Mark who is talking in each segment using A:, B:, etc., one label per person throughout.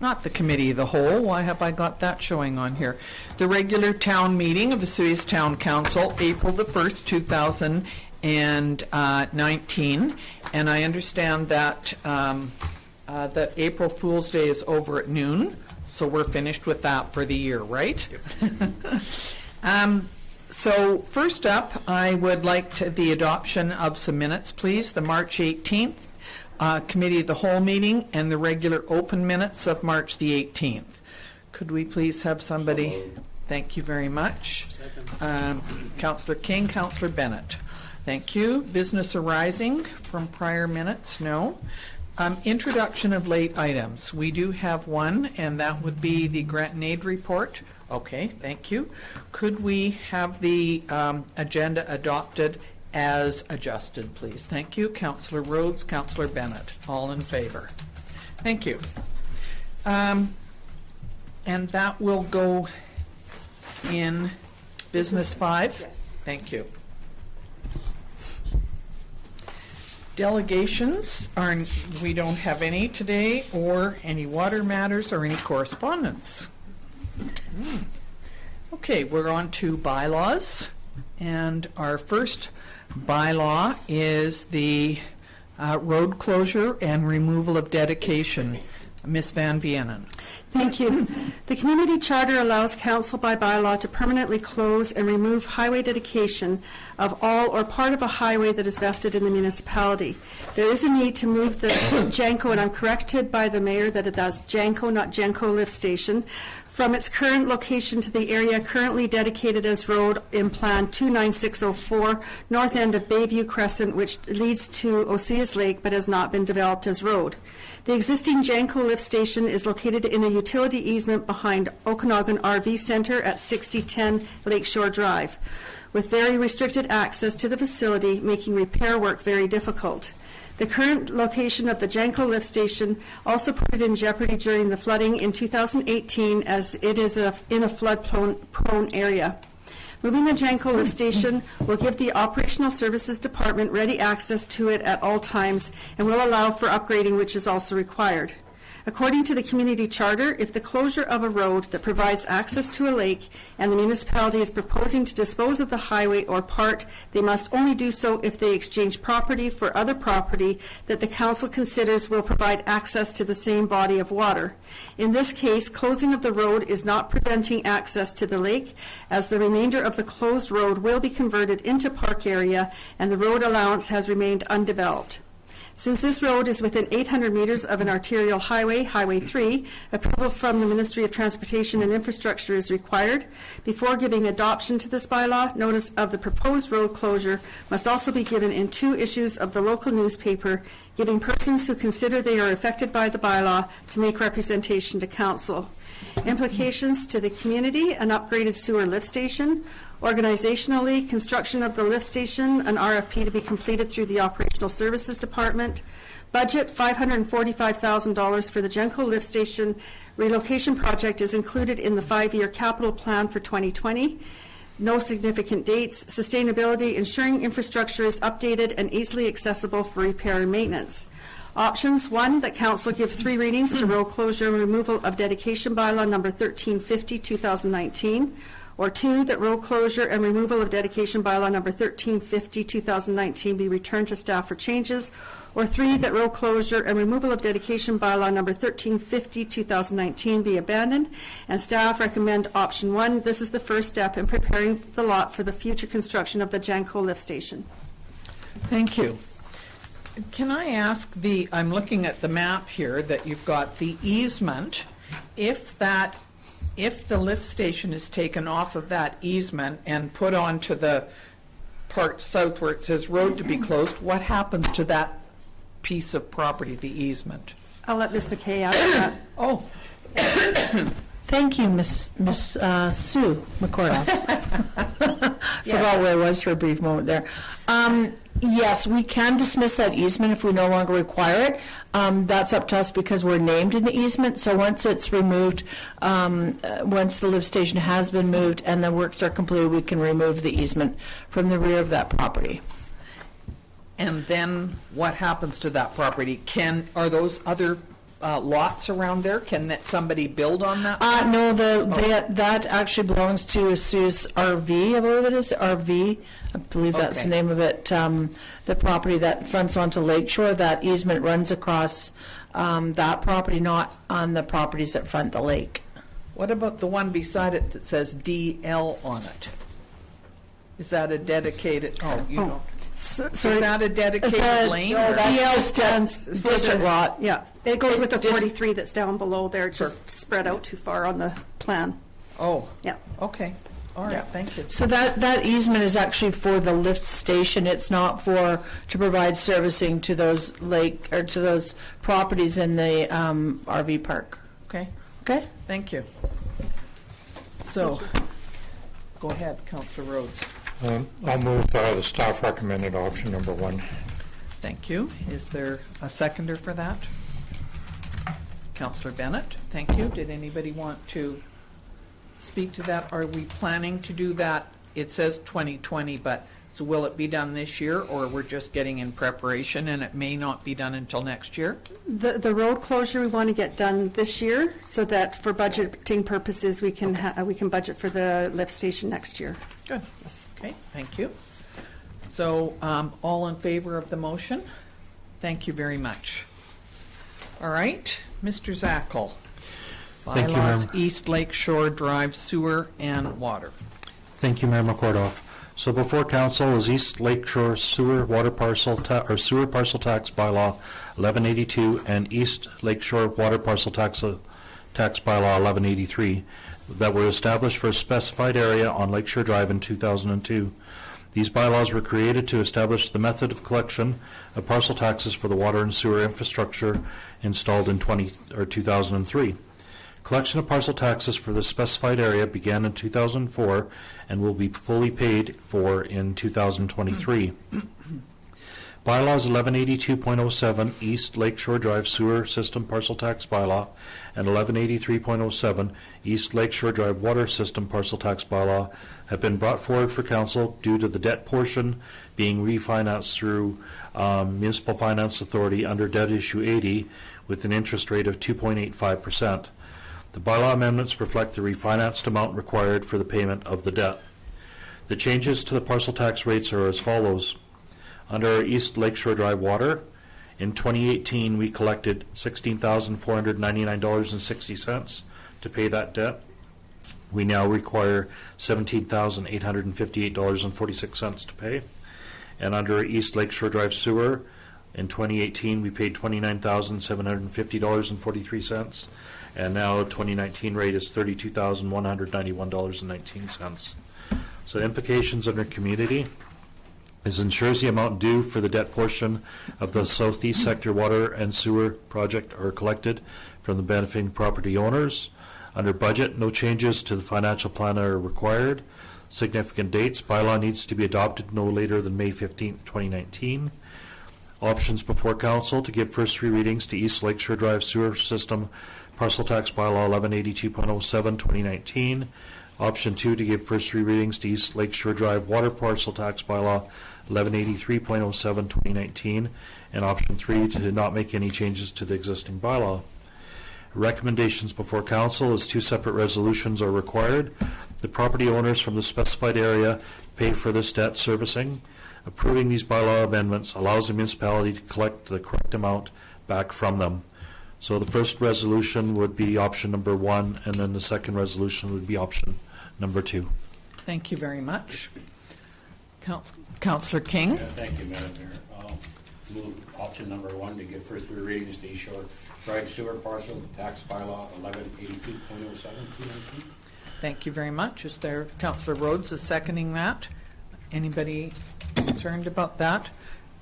A: not the Committee of the Whole. Why have I got that showing on here? The regular town meeting of the City's Town Council, April the 1st, 2019. And I understand that that April Fool's Day is over at noon, so we're finished with that for the year, right? Yep. So first up, I would like the adoption of some minutes, please. The March 18th Committee of the Whole meeting and the regular open minutes of March the 18th. Could we please have somebody? Thank you very much. Councillor King, Councillor Bennett. Thank you. Business arising from prior minutes? No. Introduction of late items. We do have one, and that would be the grant and aid report. Okay, thank you. Could we have the agenda adopted as adjusted, please? Thank you. Councillor Rhodes, Councillor Bennett. All in favor? Thank you. And that will go in business 5?
B: Yes.
A: Thank you. Delegations, we don't have any today, or any water matters or any correspondence. Okay, we're on to bylaws, and our first bylaw is the road closure and removal of dedication. Ms. Van Vienen.
B: Thank you. The Community Charter allows Council by bylaw to permanently close and remove highway dedication of all or part of a highway that is vested in the municipality. There is a need to move the Janko, and I'm corrected by the Mayor that that's Janko, not Genco lift station, from its current location to the area currently dedicated as road in Plan 29604, north end of Bayview Crescent, which leads to Oseas Lake but has not been developed as road. The existing Janko lift station is located in a utility easement behind Okanagan RV Center at 6010 Lakeshore Drive, with very restricted access to the facility, making repair work very difficult. The current location of the Janko lift station also put it in jeopardy during the flooding in 2018, as it is in a flood-prone area. Moving the Janko lift station will give the Operational Services Department ready access to it at all times and will allow for upgrading, which is also required. According to the Community Charter, if the closure of a road that provides access to a lake and the municipality is proposing to dispose of the highway or part, they must only do so if they exchange property for other property that the Council considers will provide access to the same body of water. In this case, closing of the road is not preventing access to the lake, as the remainder of the closed road will be converted into park area and the road allowance has remained undeveloped. Since this road is within 800 meters of an arterial highway, Highway 3, approval from the Ministry of Transportation and Infrastructure is required. Before giving adoption to this bylaw, notice of the proposed road closure must also be given in 2 issues of the local newspaper, giving persons who consider they are affected by the bylaw to make representation to Council. Implications to the community: an upgraded sewer lift station. Organizationally, construction of the lift station, an RFP to be completed through the Operational Services Department. Budget $545,000 for the Genco lift station relocation project is included in the 5-year capital plan for 2020. No significant dates. Sustainability: ensuring infrastructure is updated and easily accessible for repair and maintenance. Options: 1, that Council give 3 readings to road closure and removal of dedication bylaw number 1350/2019, or 2, that road closure and removal of dedication bylaw number 1350/2019 be returned to staff for changes, or 3, that road closure and removal of dedication bylaw number 1350/2019 be abandoned, and staff recommend option 1. This is the first step in preparing the lot for the future construction of the Janko lift station.
A: Thank you. Can I ask I'm looking at the map here that you've got the easement. If the lift station is taken off of that easement and put onto the part south where it says road to be closed, what happens to that piece of property, the easement?
B: I'll let Ms. McKay answer that.
A: Oh.
C: Thank you, Miss Sue McCorduck.
B: Yes.
C: Forgot where I was for a brief moment there. Yes, we can dismiss that easement if we no longer require it. That's up to us because we're named in the easement. So once it's removed, once the lift station has been moved and the works are completed, we can remove the easement from the rear of that property.
A: And then what happens to that property? Are those other lots around there? Can somebody build on that?
C: No, that actually belongs to Sue's RV, I believe it is, RV. I believe that's
A: Okay.
C: the name of it. The property that fronts onto Lakeshore, that easement runs across that property, not on the properties that front the lake.
A: What about the one beside it that says DL on it? Is that a dedicated, you don't,
B: Sorry.
A: is that a dedicated lane?
C: no,
A: or-
C: that's
B: DL
C: just
B: stands for
C: district
B: the-
C: lot.
B: Yeah, it goes with the
A: Dis-
B: 43 that's down below there, just spread out too far on the plan.
A: Oh,
B: Yeah.
A: okay, all right,
C: Yeah.
A: thank you.
C: So that easement is actually for the lift station. It's not to provide servicing to those to those properties in the RV park.
A: Okay,
C: Okay?
A: thank you. So, go ahead, Councillor Rhodes.
D: I'll move the staff recommended option number 1.
A: Thank you. Is there a seconder for that? Councillor Bennett, thank you. Did anybody want to speak to that? Are we planning to do that? It says 2020, but so will it be done this year, or we're just getting in preparation and it may not be done until next year?
B: The road closure we want to get done this year, so that for budgeting purposes, we can we can budget for the lift station next year.
A: Good. Okay, thank you. So, all in favor of the motion? Thank you very much. All right, Mr. Zackel.
D: Thank you,
A: Bylaws,
D: ma'am.
A: East Lakeshore Drive Sewer and Water.
D: Thank you, Mayor McCordoff. So before council is East Lakeshore Sewer Water Parcel Sewer Parcel Tax Bylaw 1182 and East Lakeshore Water Parcel Tax Bylaw 1183 that were established for a specified area on Lakeshore Drive in 2002. These bylaws were created to establish the method of collection of parcel taxes for the water and sewer infrastructure installed in 2003. Collection of parcel taxes for the specified area began in 2004 and will be fully paid for in 2023. Bylaws 1182.07 East Lakeshore Drive Sewer System Parcel Tax Bylaw and 1183.07 East Lakeshore Drive Water System Parcel Tax Bylaw have been brought forward for council due to the debt portion being refinanced through Municipal Finance Authority under Debt Issue 80 with an interest rate of 2.85%. The bylaw amendments reflect the refinanced amount required for the payment of the debt. The changes to the parcel tax rates are as follows. Under East Lakeshore Drive Water, in 2018 we collected $16,499.60 to pay that debt. We now require $17,858.46 to pay. And under East Lakeshore Drive Sewer, in 2018 we paid $29,750.43. And now 2019 rate is $32,191.19. So implications under community is ensures the amount due for the debt portion of the Southeast Sector Water and Sewer Project are collected from the benefiting property owners. Under budget, no changes to the financial plan are required. Significant dates, bylaw needs to be adopted no later than May 15th, 2019. Options before council to give first 3 readings to East Lakeshore Drive Sewer System Parcel Tax Bylaw 1182.07 2019. Option 2 to give first 3 readings to East Lakeshore Drive Water Parcel Tax Bylaw 1183.07 2019. And option 3 to not make any changes to the existing bylaw. Recommendations before council is 2 separate resolutions are required. The property owners from the specified area pay for this debt servicing. Approving these bylaw amendments allows the municipality to collect the correct amount back from them. So the first resolution would be option number 1, and then the second resolution would be option number 2.
A: Thank you very much. Councillor King.
E: Thank you, Madam Mayor. Move option number 1 to give first 3 readings to East Shore Drive Sewer Parcel Tax Bylaw 1182.07 2019.
A: Thank you very much. Is there, Councillor Rhodes is seconding that. Anybody concerned about that?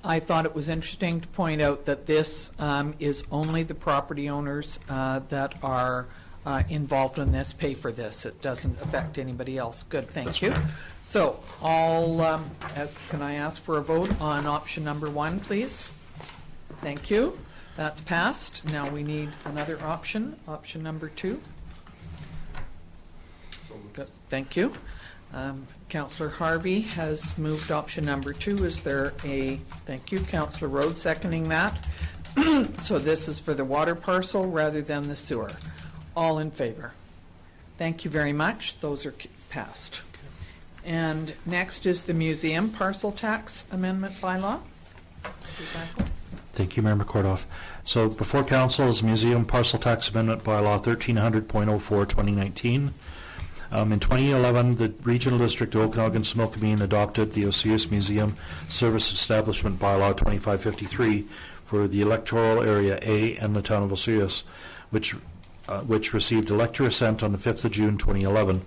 A: I thought it was interesting to point out that this is only the property owners that are involved in this pay for this. It doesn't affect anybody else. Good, thank you. So, can I ask for a vote on option number 1, please? Thank you. That's passed. Now we need another option, option number 2. Good, thank you. Councillor Harvey has moved option number 2. Is there a, thank you, Councillor Rhodes seconding that. So this is for the water parcel rather than the sewer. All in favor? Thank you very much. Those are passed. And next is the museum parcel tax amendment bylaw.
D: Thank you, Mayor McCordoff. So before council is Museum Parcel Tax Amendment Bylaw 1300.04 2019. In 2011, the Regional District of Okanagan-Similkameen adopted the Osiris Museum Service Establishment Bylaw 2553 for the electoral area A and the town of Osiris, which received elector assent on the 5th of June 2011.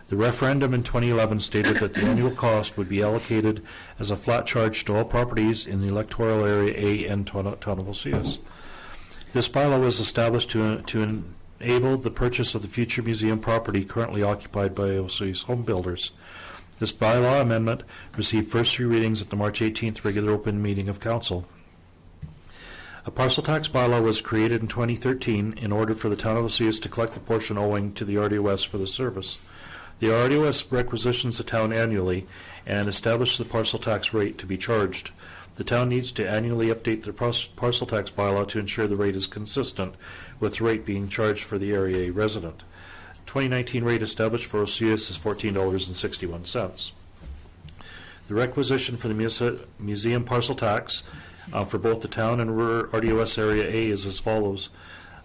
D: The referendum in 2011 stated that the annual cost would be allocated as a flat charge to all properties in the electoral area A and town of Osiris. This bylaw was established to enable the purchase of the future museum property currently occupied by Osiris home builders. This bylaw amendment received first three readings at the March 18th regular open meeting of council. A parcel tax bylaw was created in 2013 in order for the town of Osiris to collect the portion owing to the RDOS for the service. The RDOS requisitions the town annually and establishes the parcel tax rate to be charged. The town needs to annually update the parcel tax bylaw to ensure the rate is consistent with the rate being charged for the Area A resident. 2019 rate established for Osiris is $14.61. The requisition for the museum parcel tax for both the town and RDOS Area A is as follows.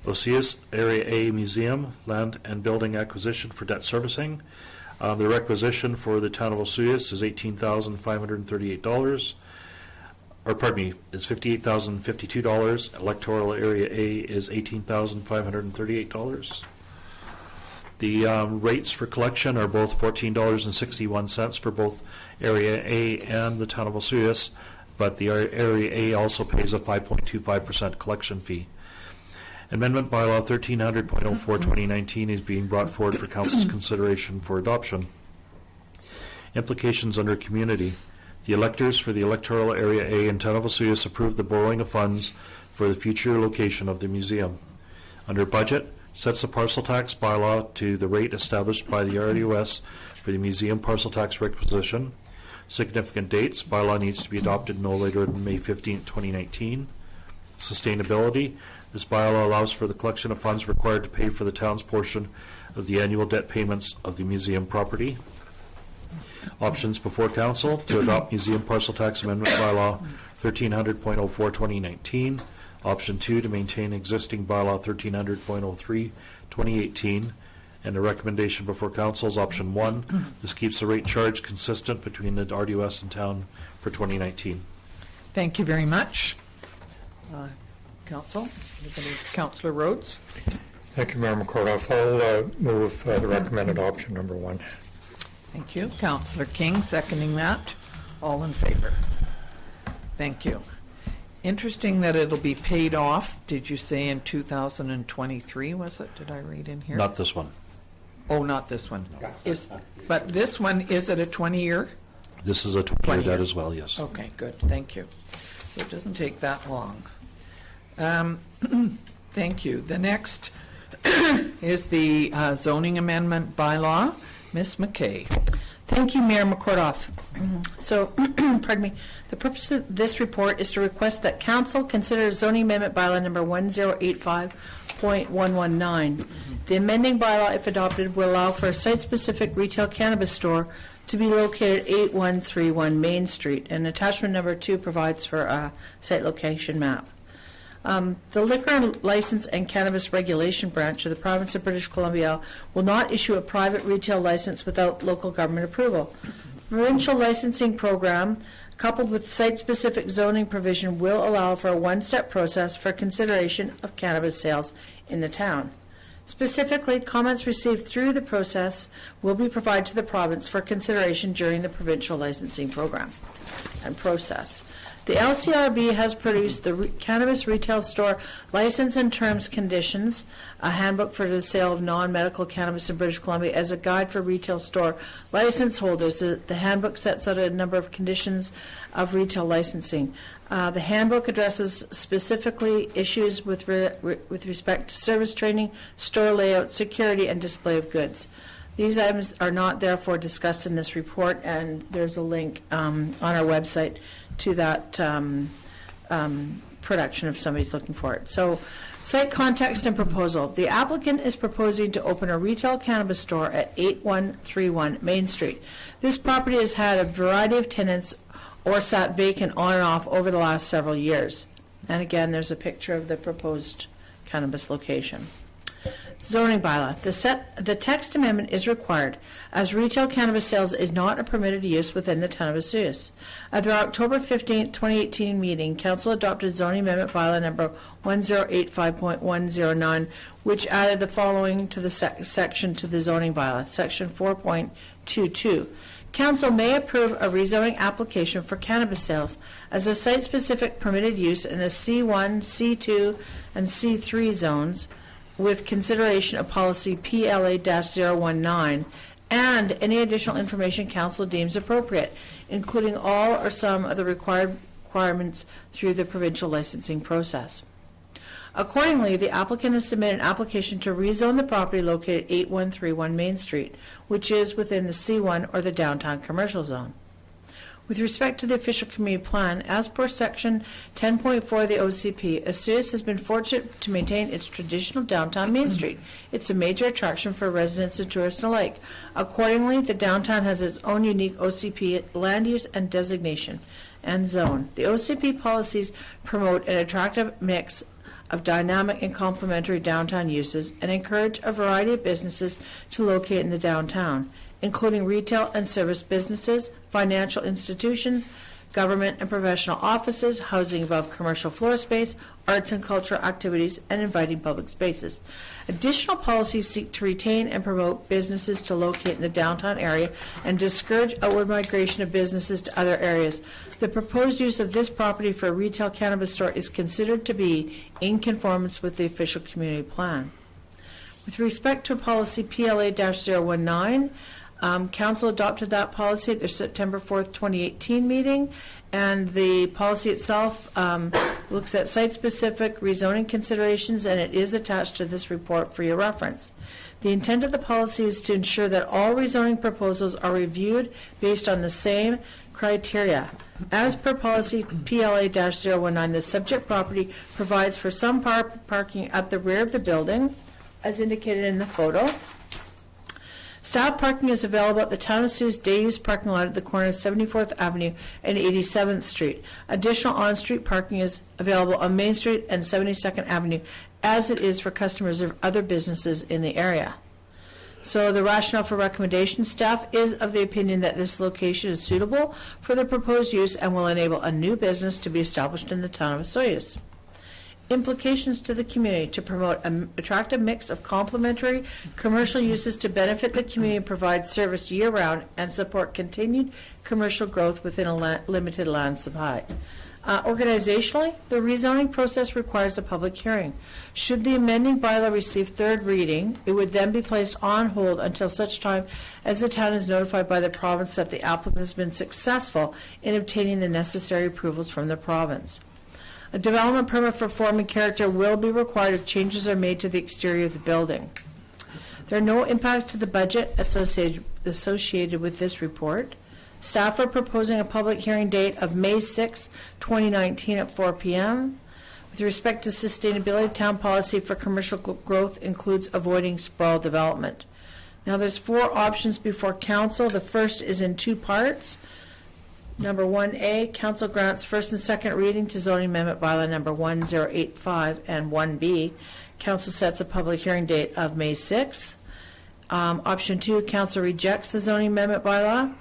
D: Osiris Area A Museum, land and building acquisition for debt servicing. The requisition for the town of Osiris is $18,538. Or pardon me, is $58,052. Electoral Area A is $18,538. The rates for collection are both $14.61 for both Area A and the town of Osiris, but the Area A also pays a 5.25% collection fee. Amendment Bylaw 1300.04 2019 is being brought forward for council's consideration for adoption. Implications under community. The electors for the electoral area A in town of Osiris approved the borrowing of funds for the future location of the museum. Under budget, sets the parcel tax bylaw to the rate established by the RDOS for the museum parcel tax requisition. Significant dates, bylaw needs to be adopted no later than May 15, 2019. Sustainability, this bylaw allows for the collection of funds required to pay for the town's portion of the annual debt payments of the museum property. Options before council to adopt museum parcel tax amendment bylaw 1300.04 2019. Option 2 to maintain existing bylaw 1300.03 2018. And a recommendation before council is option 1. This keeps the rate charge consistent between the RDOS and town for 2019.
A: Thank you very much. Council, Councillor Rhodes.
F: Thank you, Mayor McCordoff. I'll move the recommended option number 1.
A: Thank you. Councillor King seconding that. All in favor? Thank you. Interesting that it'll be paid off, did you say in 2023, was it? Did I read in here?
D: Not this one.
A: Oh, not this one. But this one, is it a 20-year?
D: This is a 20-year debt as well, yes.
A: Okay, good. Thank you. So it doesn't take that long. Thank you. The next is the zoning amendment bylaw. Ms. McKay.
C: Thank you, Mayor McCordoff. So, pardon me, the purpose of this report is to request that council consider zoning amendment bylaw number 1085.119. The amending bylaw, if adopted, will allow for a site-specific retail cannabis store to be located at 8131 Main Street, and attachment number 2 provides for a site location map. The Liquor License and Cannabis Regulation Branch of the Province of British Columbia will not issue a private retail license without local government approval. The provincial licensing program, coupled with site-specific zoning provision, will allow for a one-step process for consideration of cannabis sales in the town. Specifically, comments received through the process will be provided to the province for consideration during the provincial licensing program and process. The LCRB has produced the Cannabis Retail Store License and Terms Conditions, a handbook for the sale of non-medical cannabis in British Columbia, as a guide for retail store license holders. The handbook sets out a number of conditions of retail licensing. The handbook addresses specifically issues with respect to service training, store layout, security, and display of goods. These items are not therefore discussed in this report, and there's a link on our website to that production if somebody's looking for it. So, site context and proposal. The applicant is proposing to open a retail cannabis store at 8131 Main Street. This property has had a variety of tenants or sat vacant on and off over the last several years. And again, there's a picture of the proposed cannabis location. Zoning bylaw. The text amendment is required as retail cannabis sales is not a permitted use within the town of Vesuvius. At their October 15, 2018 meeting, Council adopted zoning amendment bylaw number 1085.109, which added the following to the section to the zoning bylaw, section 4.22. Council may approve a rezoning application for cannabis sales as a site-specific permitted use in the C1, C2, and C3 zones, with consideration of policy PLA-019 and any additional information council deems appropriate, including all or some of the requirements through the provincial licensing process. Accordingly, the applicant has submitted an application to rezone the property located at 8131 Main Street, which is within the C1 or the downtown commercial zone. With respect to the official community plan, as per section 10.4 of the OCP, Vesuvius has been fortunate to maintain its traditional downtown Main Street. It's a major attraction for residents and tourists alike. Accordingly, the downtown has its own unique OCP land use and designation and zone. The OCP policies promote an attractive mix of dynamic and complementary downtown uses and encourage a variety of businesses to locate in the downtown, including retail and service businesses, financial institutions, government and professional offices, housing above commercial floor space, arts and cultural activities, and inviting public spaces. Additional policies seek to retain and promote businesses to locate in the downtown area and discourage outward migration of businesses to other areas. The proposed use of this property for a retail cannabis store is considered to be in conformance with the official community plan. With respect to policy PLA-019, Council adopted that policy at their September 4th, 2018 meeting, and the policy itself looks at site-specific rezoning considerations, and it is attached to this report for your reference. The intent of the policy is to ensure that all rezoning proposals are reviewed based on the same criteria. As per policy PLA-019, the subject property provides for some parking at the rear of the building, as indicated in the photo. Staff parking is available at the Town of Vesuvius day-use parking lot at the corner of 74th Avenue and 87th Street. Additional on-street parking is available on Main Street and 72nd Avenue, as it is for customers of other businesses in the area. So the rationale for recommendation, staff is of the opinion that this location is suitable for the proposed use and will enable a new business to be established in the Town of Vesuvius. Implications to the community: to promote an attractive mix of complementary commercial uses to benefit the community and provide service year-round and support continued commercial growth within a limited land supply. Organizationally, the rezoning process requires a public hearing. Should the amending bylaw receive third reading, it would then be placed on hold until such time as the town is notified by the province that the applicant has been successful in obtaining the necessary approvals from the province. A development permit for form and character will be required if changes are made to the exterior of the building. There are no impacts to the budget associated with this report. Staff are proposing a public hearing date of May 6, 2019 at 4 p.m. With respect to sustainability, town policy for commercial growth includes avoiding sprawl development. Now there's 4 options before council. The first is in 2 parts. Number 1A, council grants first and second reading to zoning amendment bylaw number 1085, and 1B, council sets a public hearing date of May 6th. Option 2, council rejects the zoning amendment bylaw.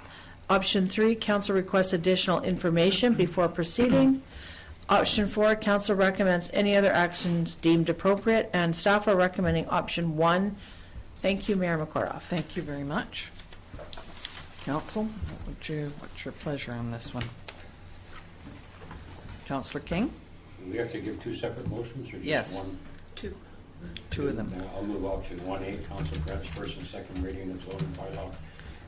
C: Option 3, council requests additional information before proceeding. Option 4, council recommends any other actions deemed appropriate, and staff are recommending option 1. Thank you, Mayor McCordoff.
A: Thank you very much. Council, what's your pleasure on this one? Councillor King?
E: Do we have to give 2 separate motions or just
A: Yes.
E: one?
A: 2. 2 of them.
E: I'll move option 1A, council grants first and second reading of zoning bylaw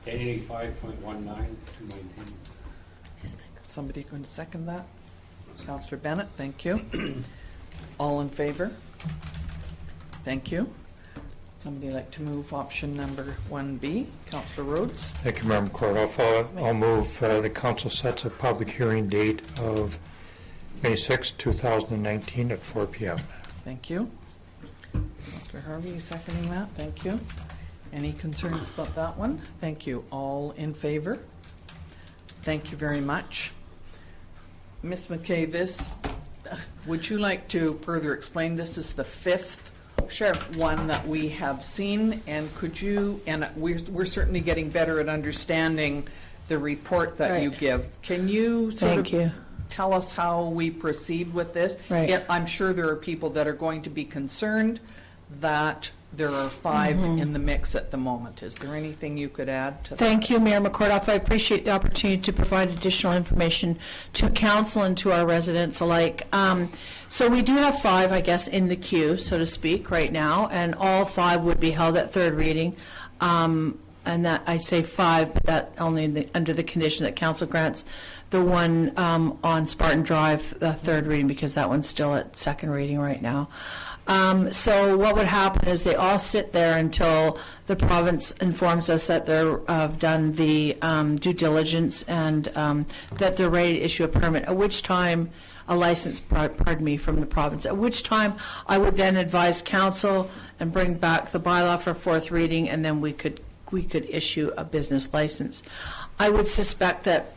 E: 1085.19 to 19.
A: Somebody going to second that? Councillor Bennett, thank you. All in favor? Thank you. Somebody like to move option number 1B? Councillor Rhodes?
F: Thank you, Member Kordoff. I'll move the council sets a public hearing date of May 6, 2019 at 4 p.m.
A: Thank you. Dr. Harvey, you seconding that? Thank you. Any concerns about that one? Thank you. All in favor? Thank you very much. Ms. McKay, would you like to further explain? This is the fifth one that we have seen, and could you, and we're certainly getting better at understanding the report that you give. Can you tell us how we proceed with this?
C: Right.
A: I'm sure there are people that are going to be concerned that there are 5 in the mix at the moment. Is there anything you could add to that?
C: Thank you, Mayor McCordoff. I appreciate the opportunity to provide additional information to council and to our residents alike. So we do have 5, I guess, in the queue, so to speak, right now, and all 5 would be held at third reading. And that I say 5, but that only under the condition that council grants the one on Spartan Drive third reading, because that one's still at second reading right now. So what would happen is they all sit there until the province informs us that they're done the due diligence and that they're ready to issue a permit, at which time a license, pardon me, from the province, at which time I would then advise council and bring back the bylaw for fourth reading, and then we could issue a business license. I would suspect that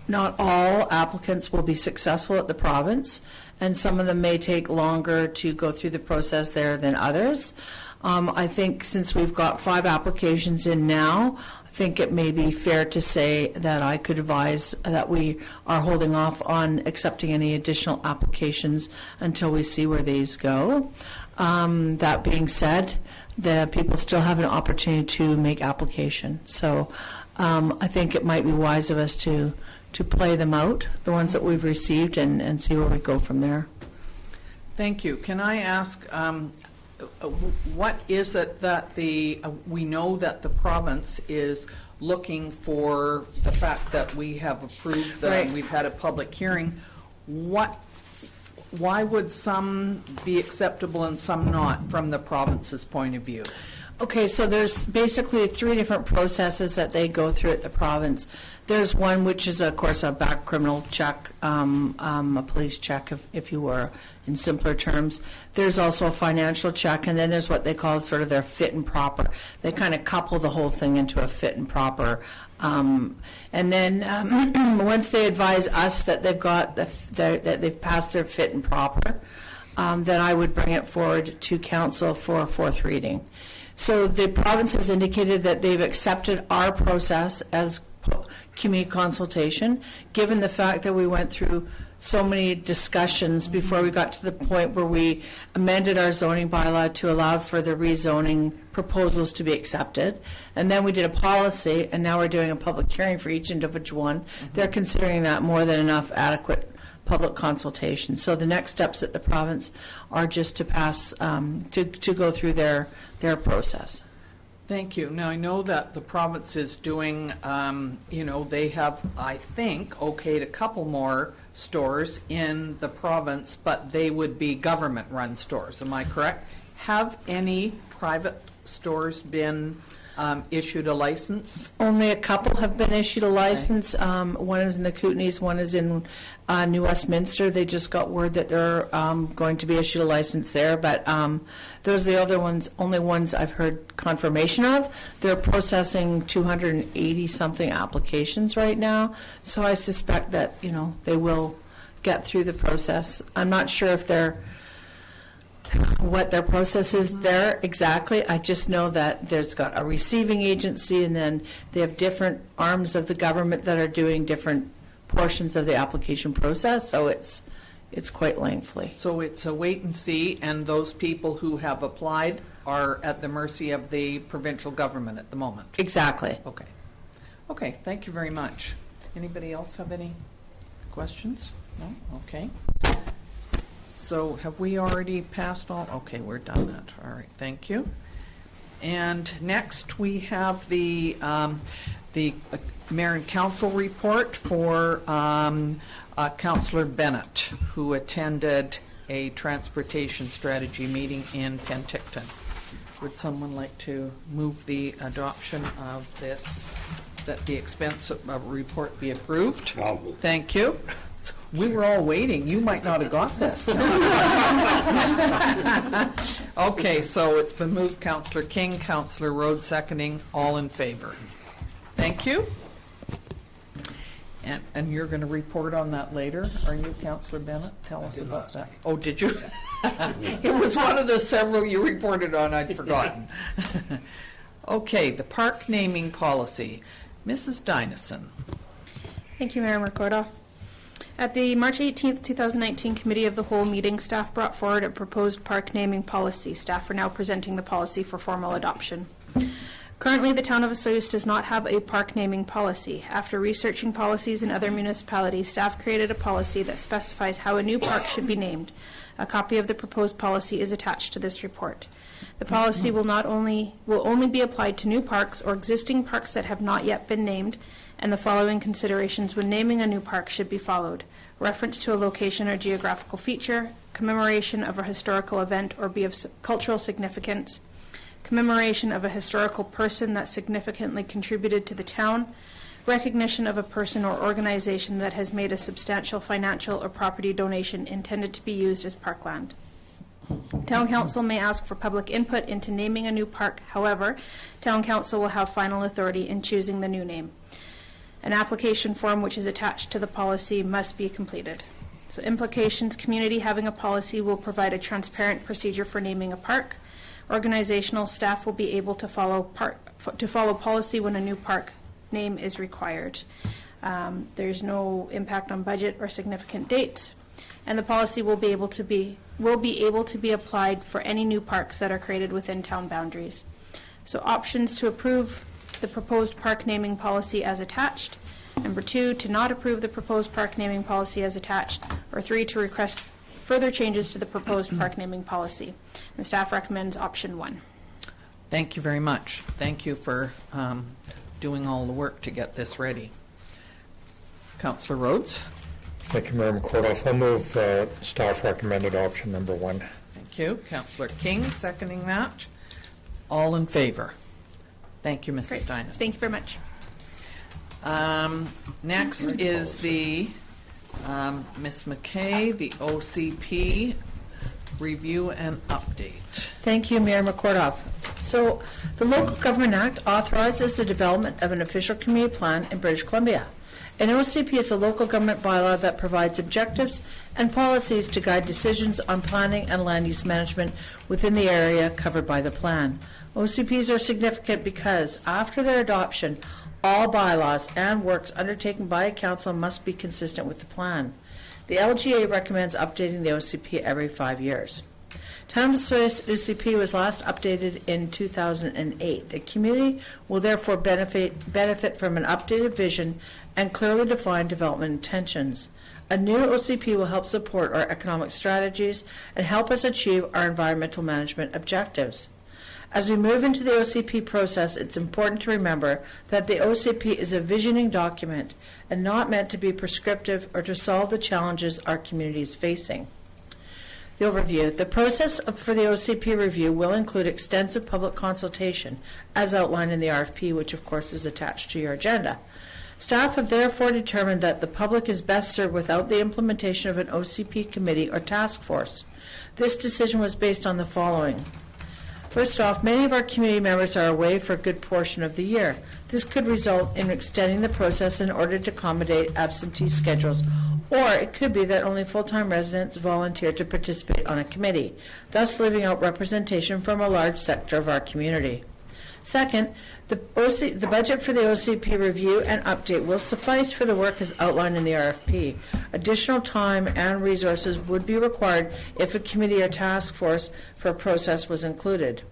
C: not all applicants will be successful at the province, and some of them may take longer to go through the process there than others. I think since we've got 5 applications in now, I think it may be fair to say that I could advise that we are holding off on accepting any additional applications until we see where these go. That being said, the people still have an opportunity to make application. So I think it might be wise of us to play them out, the ones that we've received, and see where we go from there.
A: Thank you. Can I ask, what is it that we know that the province is looking for the fact that we have approved that
C: Right.
A: we've had a public hearing? Why would some be acceptable and some not from the province's point of view?
C: Okay, so there's basically 3 different processes that they go through at the province. There's one which is, of course, a back criminal check, a police check, if you were, in simpler terms. There's also a financial check, and then there's what they call sort of their fit and proper. They kind of couple the whole thing into a fit and proper. And then once they advise us that they've got that they've passed their fit and proper, then I would bring it forward to council for a fourth reading. So the province has indicated that they've accepted our process as community consultation, given the fact that we went through so many discussions before we got to the point where we amended our zoning bylaw to allow for the rezoning proposals to be accepted. And then we did a policy, and now we're doing a public hearing for each individual one. They're considering that more than enough adequate public consultation. So the next steps at the province are just to pass, to go through their process.
A: Thank you. Now, I know that the province is doing, they have, I think, okayed a couple more stores in the province, but they would be government-run stores. Am I correct? Have any private stores been issued a license?
C: Only a couple have been issued a license. One is in the Kootenays, one is in New Westminster. They just got word that they're going to be issued a license there, but those are the other ones, only ones I've heard confirmation of. They're processing 280-something applications right now, so I suspect that, they will get through the process. I'm not sure if what their process is there exactly. I just know that there's got a receiving agency, and then they have different arms of the government that are doing different portions of the application process, so it's quite lengthy.
A: So it's a wait and see, and those people who have applied are at the mercy of the provincial government at the moment?
C: Exactly.
A: Okay. Okay, thank you very much. Anybody else have any questions? No? Okay. So have we already passed all? Okay, we're done that. All right, thank you. And next we have the Mayor and Council report for Councillor Bennett, who attended a transportation strategy meeting in Penticton. Would someone like to move the adoption of this, that the expense report be approved?
E: I'll move.
A: Thank you. We were all waiting. You might not have got this. Okay, so it's been moved, Councillor King, Councillor Rhodes seconding, all in favor. Thank you. And you're going to report on that later, are you, Councillor Bennett? Tell us about that. Oh, did you? It was one of the several you reported on, I'd forgotten. Okay, the park naming policy. Mrs. Dynison.
G: Thank you, Mayor Mercordoff. At the March 18th, 2019 Committee of the Whole meeting, staff brought forward a proposed park naming policy. Staff are now presenting the policy for formal adoption. Currently, the town of Osoyoos does not have a park naming policy. After researching policies in other municipalities, staff created a policy that specifies how a new park should be named. A copy of the proposed policy is attached to this report. The policy will only be applied to new parks or existing parks that have not yet been named, and the following considerations when naming a new park should be followed: reference to a location or geographical feature, commemoration of a historical event or be of cultural significance, commemoration of a historical person that significantly contributed to the town, recognition of a person or organization that has made a substantial financial or property donation intended to be used as parkland. Town Council may ask for public input into naming a new park. However, Town Council will have final authority in choosing the new name. An application form which is attached to the policy must be completed. So implications: community having a policy will provide a transparent procedure for naming a park. Organizational staff will be able to follow policy when a new park name is required. There's no impact on budget or significant dates, and the policy will be able to be applied for any new parks that are created within town boundaries. So options to approve the proposed park naming policy as attached. Number 2, to not approve the proposed park naming policy as attached. Or 3, to request further changes to the proposed park naming policy. And staff recommends option 1.
A: Thank you very much. Thank you for doing all the work to get this ready. Councillor Rhodes.
F: Thank you, Mayor McCordoff. I'll move staff recommended option number 1.
A: Thank you. Councillor King seconding that. All in favor. Thank you, Mrs.
G: Great.
A: Dyness.
G: Thank you very much.
A: Next is the Ms. McKay, the OCP review and update.
C: Thank you, Mayor McCordoff. So, the Local Government Act authorizes the development of an official community plan in British Columbia. An OCP is a local government bylaw that provides objectives and policies to guide decisions on planning and land use management within the area covered by the plan. OCPs are significant because, after their adoption, all bylaws and works undertaken by a council must be consistent with the plan. The LGA recommends updating the OCP every 5 years. Town of Osoyoos OCP was last updated in 2008. The community will therefore benefit from an updated vision and clearly defined development intentions. A new OCP will help support our economic strategies and help us achieve our environmental management objectives. As we move into the OCP process, it's important to remember that the OCP is a visioning document and not meant to be prescriptive or to solve the challenges our community is facing. The overview. The process for the OCP review will include extensive public consultation, as outlined in the RFP, which of course is attached to your agenda. Staff have therefore determined that the public is best served without the implementation of an OCP committee or task force. This decision was based on the following. First off, many of our community members are away for a good portion of the year. This could result in extending the process in order to accommodate absentee schedules, or it could be that only full-time residents volunteer to participate on a committee, thus leaving out representation from a large sector of our community. Second, the budget for the OCP review and update will suffice for the work as outlined in the RFP. Additional time and resources would be required if a committee or task force for a process was included.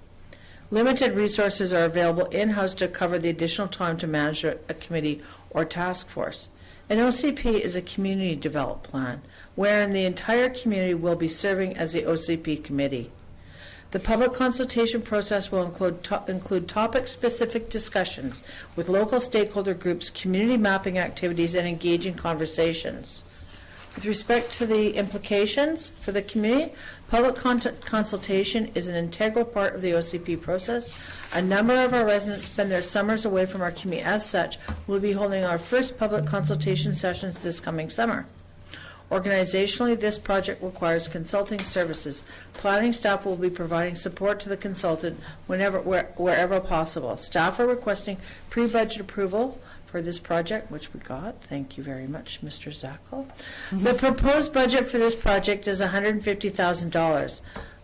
C: Limited resources are available in-house to cover the additional time to manage a committee or task force. An OCP is a community development plan, wherein the entire community will be serving as the OCP committee. The public consultation process will include topic-specific discussions with local stakeholder groups, community mapping activities, and engaging conversations. With respect to the implications for the community, public consultation is an integral part of the OCP process. A number of our residents spend their summers away from our community. As such, we'll be holding our first public consultation sessions this coming summer. Organizationally, this project requires consulting services. Planning staff will be providing support to the consultant wherever possible. Staff are requesting pre-budget approval for this project, which we got. Thank you very much, Mr. Zackel. The proposed budget for this project is $150,000.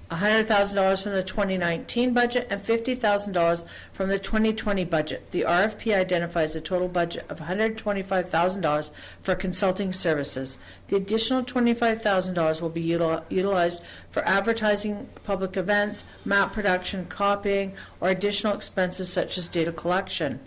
C: $100,000 from the 2019 budget and $50,000 from the 2020 budget. The RFP identifies a total budget of $125,000 for consulting services. The additional $25,000 will be utilized for advertising, public events, map production, copying, or additional expenses such as data collection.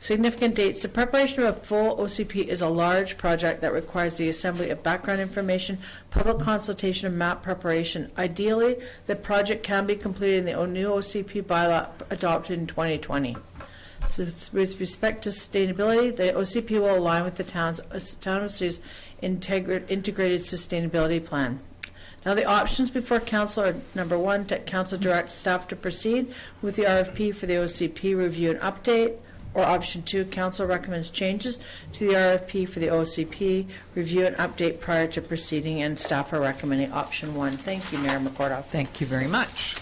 C: Significant dates. The preparation of a full OCP is a large project that requires the assembly of background information, public consultation, and map preparation. Ideally, the project can be completed in the new OCP bylaw adopted in 2020. So with respect to sustainability, the OCP will align with the town of city's integrated sustainability plan. Now, the options before council are, number one, that council direct staff to proceed with the RFP for the OCP review and update. Or option two, council recommends changes to the RFP for the OCP, review and update prior to proceeding, and staff are recommending option one. Thank you, Mayor McCordoff.
A: Thank you very much.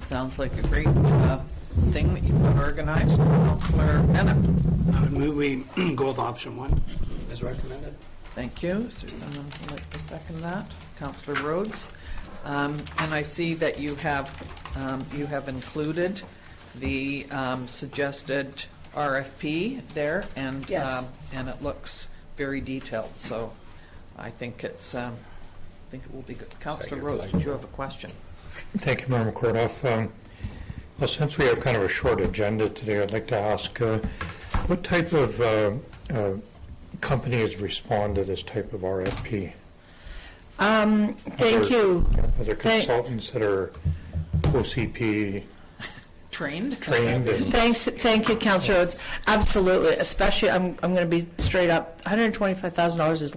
A: Sounds like a great thing that you've organized. Councillor Bennett.
H: I would move we go with option one as recommended.
A: Thank you. Is there someone who would like to second that? Councillor Rhodes. And I see that you have included the suggested RFP there, and
C: Yes.
A: And it looks very detailed. So I think it will be good. Councillor Rhodes, did you have a question?
F: Thank you, Mayor McCordoff. Well, since we have kind of a short agenda today, I'd like to ask what type of company has responded to this type of RFP?
C: Thank you.
F: Are there consultants that are OCP
A: Trained?
F: and
C: Thank you, Councillor Rhodes. Absolutely, especially, I'm going to be straight up, $125,000 is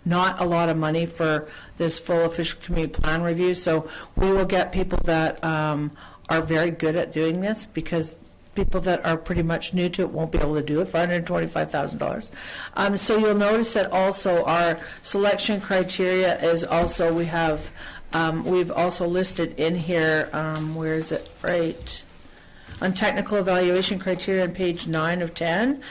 C: not a lot of money for this full official community plan review, so we will get people that are very good at doing this, because people that are pretty much new to it won't be able to do it for $125,000. So you'll notice that also our selection criteria is also, we've also listed in here, where is it, right, on technical evaluation criteria on page 9 of 10.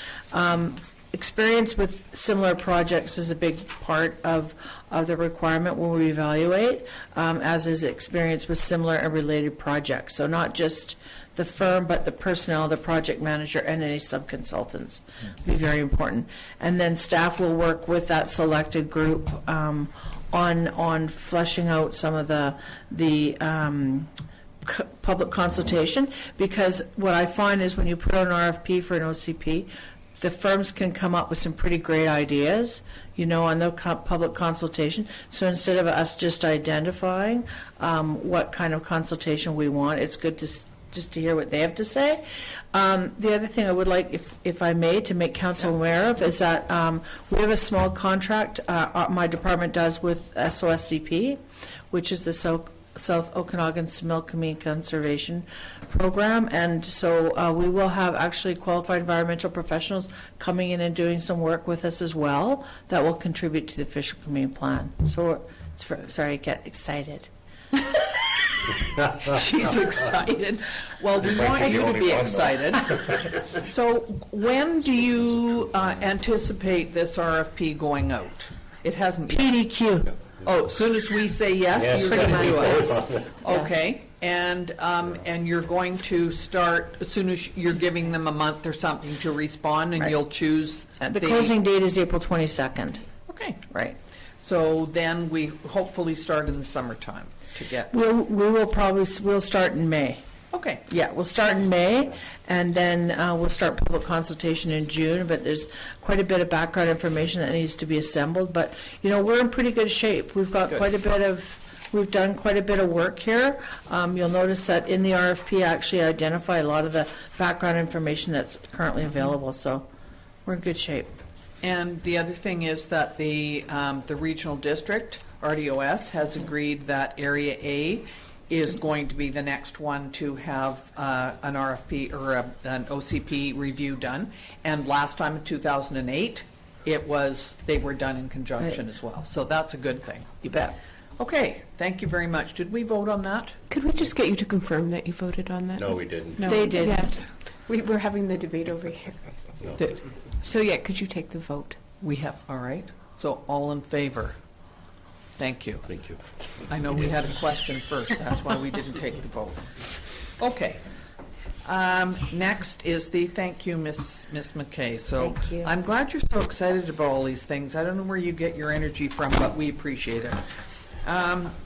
C: Experience with similar projects is a big part of the requirement when we evaluate, as is experience with similar and related projects. So not just the firm, but the personnel, the project manager, and any sub-consultants will be very important. And then staff will work with that selected group on fleshing out some of the public consultation, because what I find is when you put out an RFP for an OCP, the firms can come up with some pretty great ideas, on the public consultation. So instead of us just identifying what kind of consultation we want, it's good to just to hear what they have to say. The other thing I would like, if I may, to make council aware of is that we have a small contract my department does with SOSCP, which is the South Okanagan-Similkameen Conservation Program, and so we will have actually qualified environmental professionals coming in and doing some work with us as well that will contribute to the official community plan. So, sorry, I get excited.
A: She's excited. Well, we want you to be excited. So when do you anticipate this RFP going out? It hasn't yet.
C: PDQ.
A: Oh, as soon as we say yes, you're going to do it. Okay. And you're going to start as soon as you're giving them a month or something to respond, and
C: Right.
A: You'll choose
C: The closing date is April 22nd.
A: Okay.
C: Right.
A: So then we hopefully start in the summertime to get.
C: We'll start in May.
A: Okay.
C: Yeah, we'll start in May, and then we'll start public consultation in June, but there's quite a bit of background information that needs to be assembled, but, we're in pretty good shape. We've got we've done quite a bit of work here. You'll notice that in the RFP, I actually identify a lot of the background information that's currently available, so we're in good shape.
A: And the other thing is that the regional district, RDOS, has agreed that Area A is going to be the next one to have an RFP or an OCP review done. And last time in 2008, they were done in conjunction as well. So that's a good thing.
C: You bet.
A: Okay, thank you very much. Did we vote on that?
I: Could we just get you to confirm that you voted on that?
E: No, we didn't.
A: No.
C: They did.
I: Yeah. We're having the debate over here.
E: No.
A: That
I: So yeah, could you take the vote?
A: we have, all right. So all in favor? Thank you.
E: Thank you.
A: I know we had a question first. That's why we didn't take the vote. Okay. Next is the thank you, Miss McKay. So
I: Thank you.
A: I'm glad you're so excited about all these things. I don't know where you get your energy from, but we appreciate it.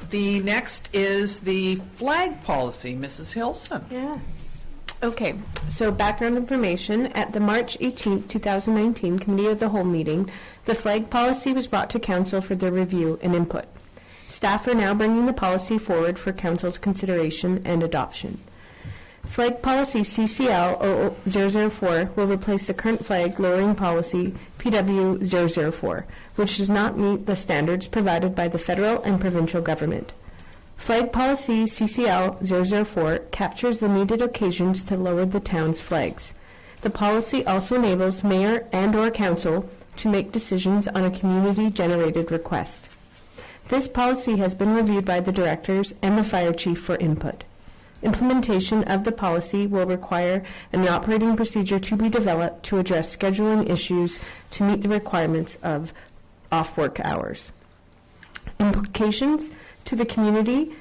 A: The next is the flag policy, Mrs. Hilson.
I: Yeah. Okay, so background information. At the March 18th, 2019 Committee of the Whole meeting, the flag policy was brought to Council for their review and input. Staff are now bringing the policy forward for Council's consideration and adoption. Flag policy CCL 004 will replace the current flag lowering policy PW 004, which does not meet the standards provided by the federal and provincial government. Flag policy CCL 004 captures the needed occasions to lower the town's flags. The policy also enables mayor and/or council to make decisions on a community-generated request. This policy has been reviewed by the directors and the fire chief for input. Implementation of the policy will require an operating procedure to be developed to address scheduling issues to meet the requirements of off-work hours. Implications to the community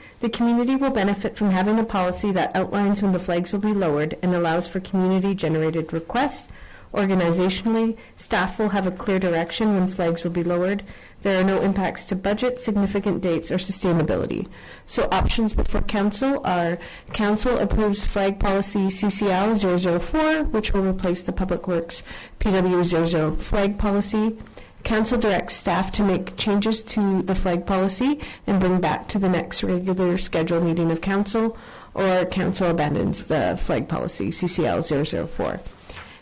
I: will benefit from having a policy that outlines when the flags will be lowered and allows for community-generated requests. Organizationally, staff will have a clear direction when flags will be lowered. There are no impacts to budget, significant dates, or sustainability. So options before Council are Council approves flag policy CCL 004, which will replace the Public Works PW 00 flag policy. Council directs staff to make changes to the flag policy and bring back to the next regular scheduled meeting of Council, or Council abandons the flag policy CCL 004.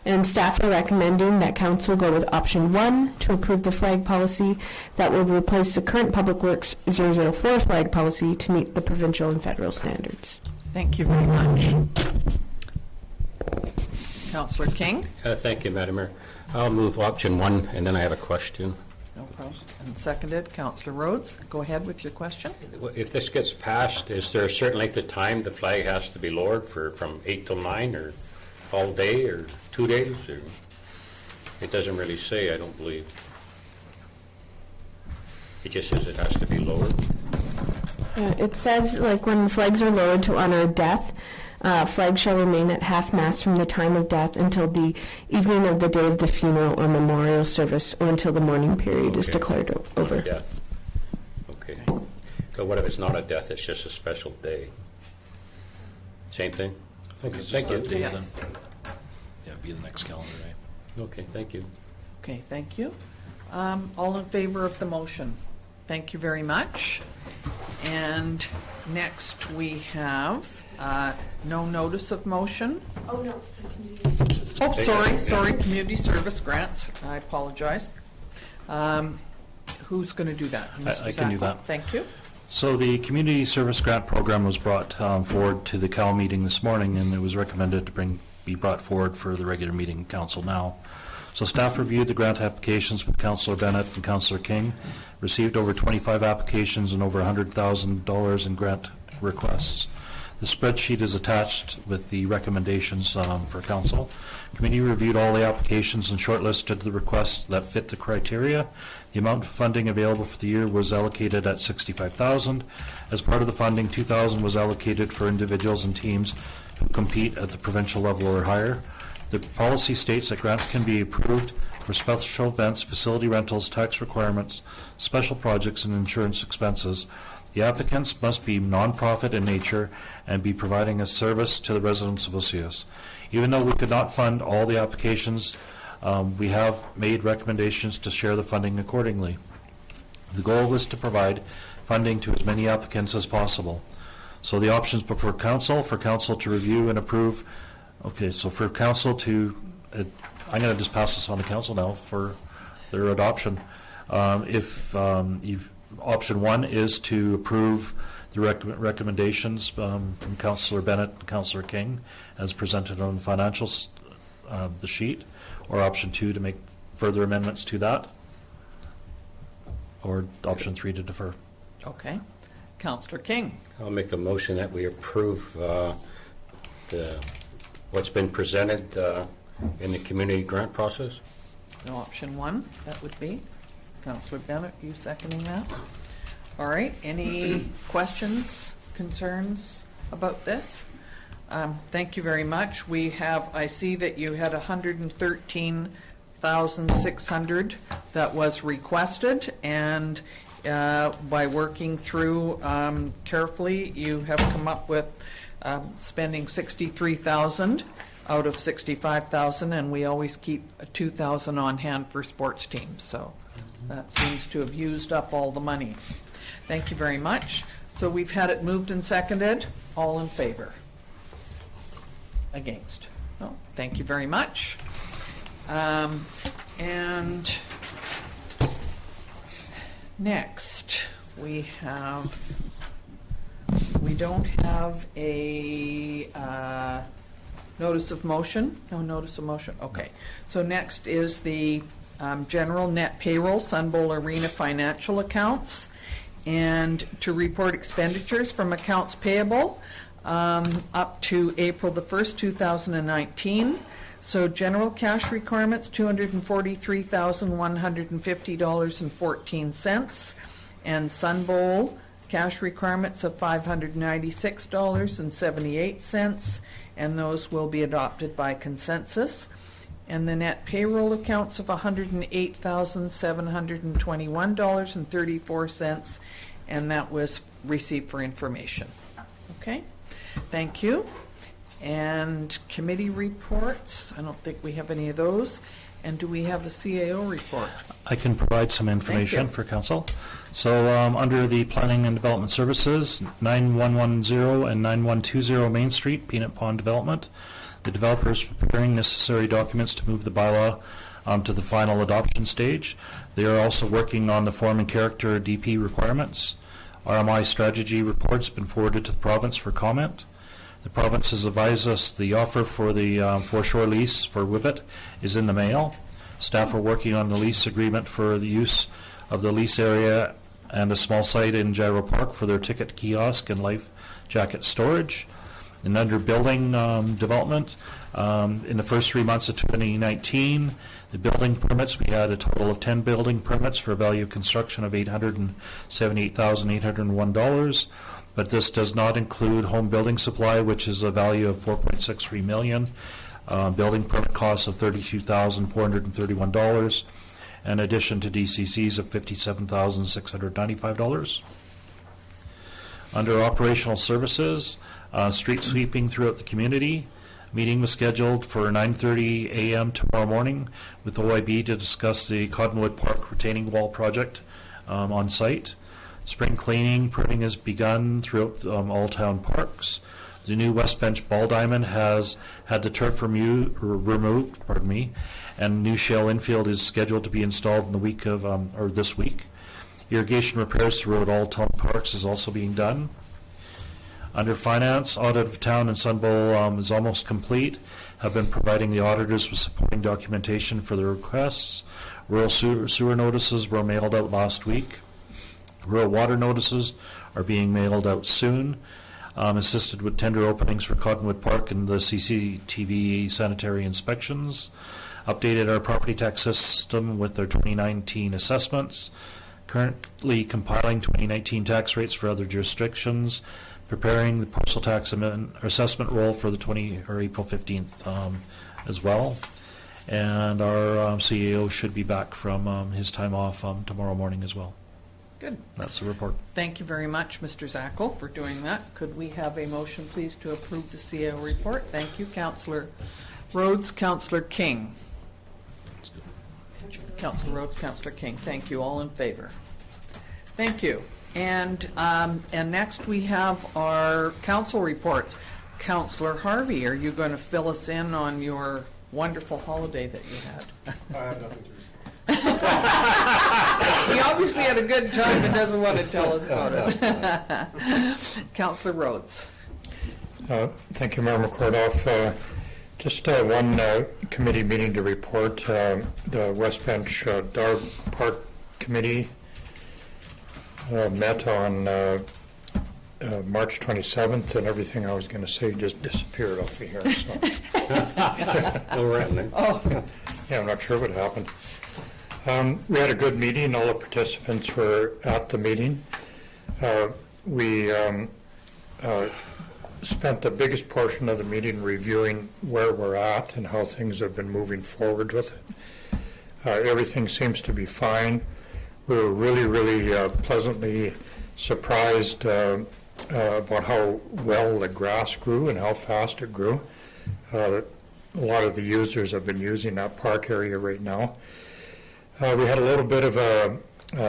I: And staff are recommending that Council go with option 1 to approve the flag policy that will replace the current Public Works 004 flag policy to meet the provincial and federal standards.
A: Thank you very much. Councillor King?
E: Thank you, Madam Mayor. I'll move option 1, and then I have a question.
A: No problem. And seconded, Councillor Rhodes. Go ahead with your question.
E: If this gets passed, is there a certain length of time the flag has to be lowered from 8 till 9, or all day, or 2 days? Or it doesn't really say, I don't believe. It just says it has to be lowered.
I: It says, like, when flags are lowered to honor death, flags shall remain at half-mast from the time of death until the evening of the day of the funeral or memorial service, or until the mourning period is declared over.
E: Not a death. Okay. But what if it's not a death, it's just a special day? Same thing? Okay, thank you.
D: Yeah, it'd be the next calendar day.
E: Okay, thank you.
A: Okay, thank you. All in favor of the motion? Thank you very much. And next we have no notice of motion.
I: Oh, no.
A: Oh, sorry, community service grants. I apologize. Who's going to do that?
D: I can do that.
A: Thank you.
D: So the Community Service Grant Program was brought forward to the CAL meeting this morning, and it was recommended to be brought forward for the regular meeting council now. So staff reviewed the grant applications with Councillor Bennett and Councillor King, received over 25 applications and over $100,000 in grant requests. The spreadsheet is attached with the recommendations for council. Committee reviewed all the applications and shortlisted the requests that fit the criteria. The amount of funding available for the year was allocated at $65,000. As part of the funding, $2,000 was allocated for individuals and teams who compete at the provincial level or higher. The policy states that grants can be approved for special events, facility rentals, tax requirements, special projects, and insurance expenses. The applicants must be non-profit in nature and be providing a service to the residents of Osius. Even though we could not fund all the applications, we have made recommendations to share the funding accordingly. The goal was to provide funding to as many applicants as possible. So the options before council, for council to review and approve. Okay, so for council to, I'm going to just pass this on to council now for their adoption. Option 1 is to approve the recommendations from Councillor Bennett and Councillor King as presented on the financials, the sheet, or option 2 to make further amendments to that, or option 3 to defer.
A: Okay. Councillor King.
E: I'll make a motion that we approve what's been presented in the community grant process.
A: So option 1, that would be. Councillor Bennett, you seconding that? All right. Any questions, concerns about this? Thank you very much. I see that you had 113,600 that was requested, and by working through carefully, you have come up with spending 63,000 out of 65,000, and we always keep 2,000 on hand for sports teams. So that seems to have used up all the money. Thank you very much. So we've had it moved and seconded. All in favor? Against? No. Thank you very much. And next we don't have a notice of motion. No notice of motion. Okay. So next is the general net payroll, Sun Bowl Arena financial accounts, and to report expenditures from accounts payable up to April the 1st, 2019. So general cash requirements, $243,150.14, and Sun Bowl cash requirements of $596.78, and those will be adopted by consensus. And the net payroll accounts of $108,721.34, and that was received for information. Okay, thank you. And committee reports, I don't think we have any of those. And do we have the CAO report?
D: I can provide some information for council. So under the Planning and Development Services, 9110 and 9120 Main Street, Peanut Pond Development. The developer is preparing necessary documents to move the bylaw to the final adoption stage. They are also working on the form and character DP requirements. RMI strategy report's been forwarded to the province for comment. The province has advised us the offer for the foreshore lease for Whibbit is in the mail. Staff are working on the lease agreement for the use of the lease area and a small site in Gyro Park for their ticket kiosk and life jacket storage. And under building development, in the first 3 months of 2019, the building permits, we had a total of 10 building permits for a value of construction of $878,801. But this does not include home building supply, which is a value of $4.63 million, building permit costs of $32,431, in addition to DCCs of $57,695. Under operational services, street sweeping throughout the community. Meeting was scheduled for 9:30 a.m. tomorrow morning with OIB to discuss the Cottonwood Park retaining wall project on site. Spring cleaning, pruning has begun throughout all town parks. The new West Bench ball diamond has had the turf removed, and new shale infield is scheduled to be installed in the week of, or this week. Irrigation repairs throughout all town parks is also being done. Under finance, audit of town and Sun Bowl is almost complete. Have been providing the auditors with supporting documentation for their requests. Rural sewer notices were mailed out last week. Rural water notices are being mailed out soon. Assisted with tender openings for Cottonwood Park and the CCTV sanitary inspections. Updated our property tax system with their 2019 assessments. Currently compiling 2019 tax rates for other jurisdictions. Preparing the parcel tax assessment roll for the April 15th as well. And our CEO should be back from his time off tomorrow morning as well.
A: Good.
D: That's the report.
A: Thank you very much, Mr. Zackel, for doing that. Could we have a motion, please, to approve the CAO report? Thank you, Councillor Rhodes. Councillor King. Councillor Rhodes, Councillor King. Thank you. All in favor? Thank you. And next we have our council reports. Councillor Harvey, are you going to fill us in on your wonderful holiday that you had?
F: I have nothing to report.
A: He obviously had a good time and doesn't want to tell us about it. Councillor Rhodes.
F: Thank you, Mayor McCordoff. Just one committee meeting to report. The West Bench Dog Park Committee met on March 27th, and everything I was going to say just disappeared off of here. So. Yeah, I'm not sure what happened. We had a good meeting. All the participants were at the meeting. We spent the biggest portion of the meeting reviewing where we're at and how things have been moving forward with it. Everything seems to be fine. We were really, really pleasantly surprised about how well the grass grew and how fast it grew. A lot of the users have been using that park area right now. We had a little bit of a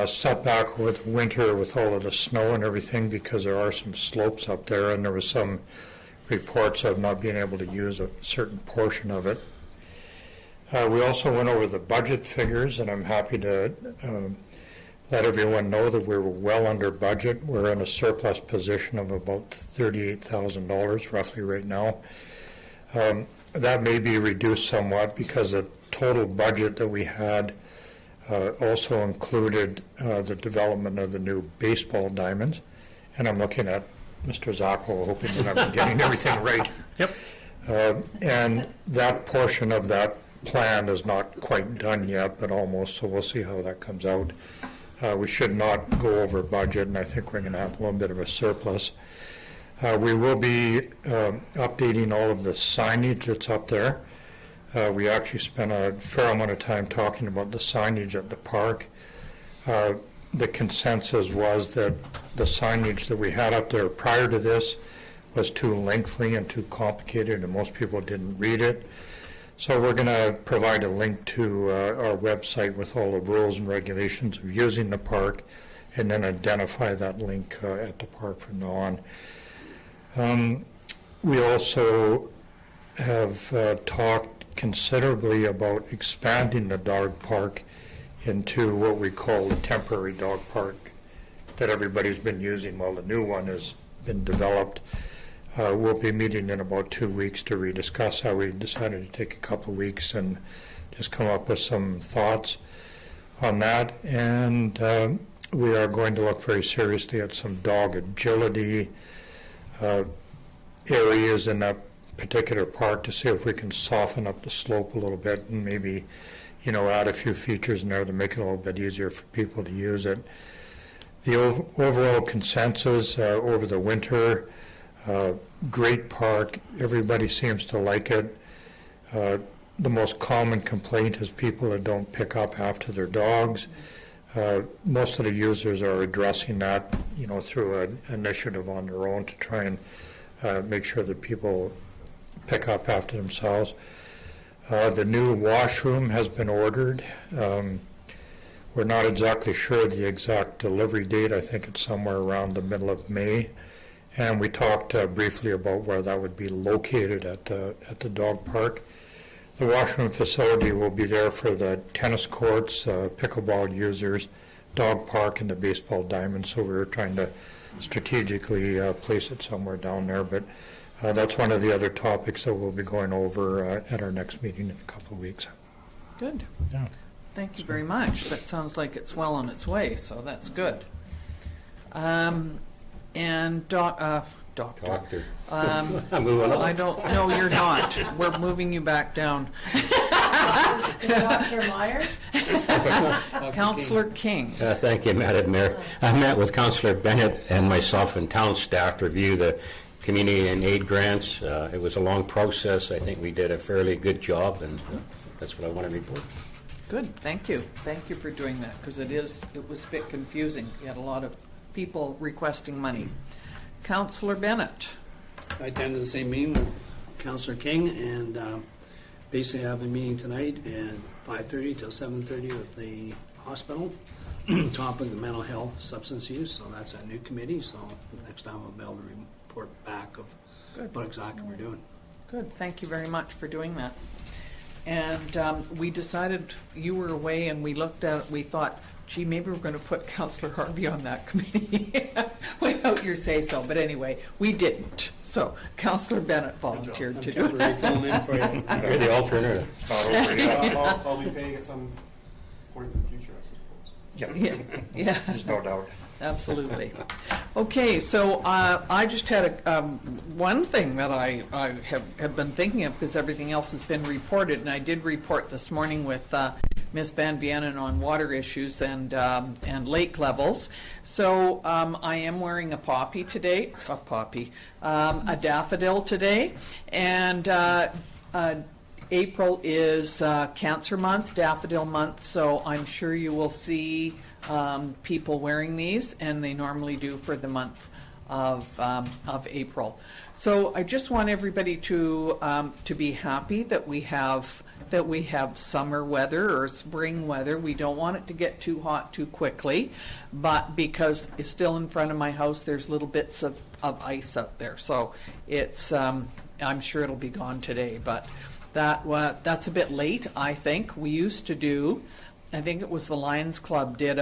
F: setback with winter with all of the snow and everything because there are some slopes up there, and there was some reports of not being able to use a certain portion of it. We also went over the budget figures, and I'm happy to let everyone know that we were well under budget. We're in a surplus position of about $38,000 roughly right now. That may be reduced somewhat because the total budget that we had also included the development of the new baseball diamonds. And I'm looking at Mr. Zacco, hoping that I'm getting everything right.
D: Yep.
F: And that portion of that plan is not quite done yet, but almost, so we'll see how that comes out. We should not go over budget, and I think we're going to have a little bit of a surplus. We will be updating all of the signage that's up there. We actually spent a fair amount of time talking about the signage at the park. The consensus was that the signage that we had up there prior to this was too lengthy and too complicated, and most people didn't read it. So we're going to provide a link to our website with all the rules and regulations of using the park, and then identify that link at the park from now on. We also have talked considerably about expanding the dog park into what we call a temporary dog park that everybody's been using while the new one has been developed. We'll be meeting in about 2 weeks to rediscuss how we decided to take a couple of weeks and just come up with some thoughts on that. And we are going to look very seriously at some dog agility areas in that particular park to see if we can soften up the slope a little bit and maybe, add a few features in there to make it a little bit easier for people to use it. The overall consensus over the winter, great park. Everybody seems to like it. The most common complaint is people that don't pick up after their dogs. Most of the users are addressing that, through an initiative on their own to try and make sure that people pick up after themselves. The new washroom has been ordered. We're not exactly sure the exact delivery date. I think it's somewhere around the middle of May. And we talked briefly about where that would be located at the dog park. The washroom facility will be there for the tennis courts, pickleball users, dog park, and the baseball diamond. So we were trying to strategically place it somewhere down there. But that's one of the other topics that we'll be going over at our next meeting in a couple of weeks.
A: Good.
F: Yeah.
A: Thank you very much. That sounds like it's well on its way, so that's good. And Doctor.
E: I'm moving on.
A: I don't. No, you're not. We're moving you back down.
I: Dr. Myers?
A: Councillor King.
E: Thank you, Madam Mayor. I met with Councillor Bennett and myself and town staff to review the community and aid grants. It was a long process. I think we did a fairly good job, and that's what I want to report.
A: Good. Thank you. Thank you for doing that, because it was a bit confusing. You had a lot of people requesting money. Councillor Bennett.
H: I attended the same meeting with Councillor King, and basically I have a meeting tonight at 5:30 till 7:30 with the hospital, topic of mental health, substance use. So that's a new committee. So next time I'll be able to report back of what exactly we're doing.
A: Good. Thank you very much for doing that. And we decided you were away, and we looked at it. We thought, gee, maybe we're going to put Councillor Harvey on that committee. without your say-so, but anyway, we didn't. So Councillor Bennett volunteered
H: I'm
A: to do it.
H: temporarily filling in for you.
E: You're the alternative.
F: It's not over yet.
J: I'll be paying at some point in the future, I suppose.
F: Yeah,
A: Yeah,
F: there's no doubt.
A: absolutely. Okay, so I just had one thing that I have been thinking of, because everything else has been reported, and I did report this morning with Ms. Van Vienen on water issues and lake levels. So I am wearing a poppy today, a daffodil today, and April is Cancer Month, Daffodil Month, so I'm sure you will see people wearing these, and they normally do for the month of April. So I just want everybody to be happy that we have summer weather or spring weather. We don't want it to get too hot too quickly, but because it's still in front of my house, there's little bits of ice out there. So it's I'm sure it'll be gone today, but that's a bit late, I think. We used to do, I think it was the Lions Club did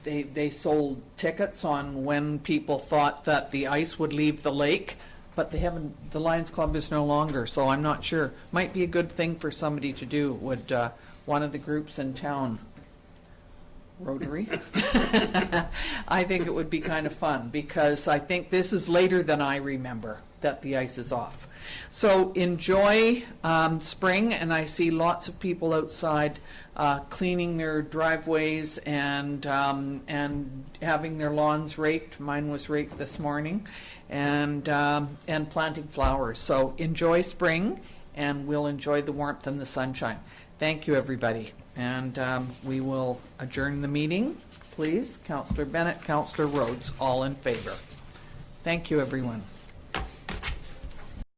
A: they sold tickets on when people thought that the ice would leave the lake, but they haven't. The Lions Club is no longer, so I'm not sure. Might be a good thing for somebody to do. Would one of the groups in town, Rotary? I think it would be kind of fun, because I think this is later than I remember that the ice is off. So enjoy spring, and I see lots of people outside cleaning their driveways and having their lawns raked. Mine was raked this morning, and planting flowers. So enjoy spring, and we'll enjoy the warmth and the sunshine. Thank you, everybody, and we will adjourn the meeting. Please, Councillor Bennett, Councillor Rhodes, all in favor. Thank you, everyone.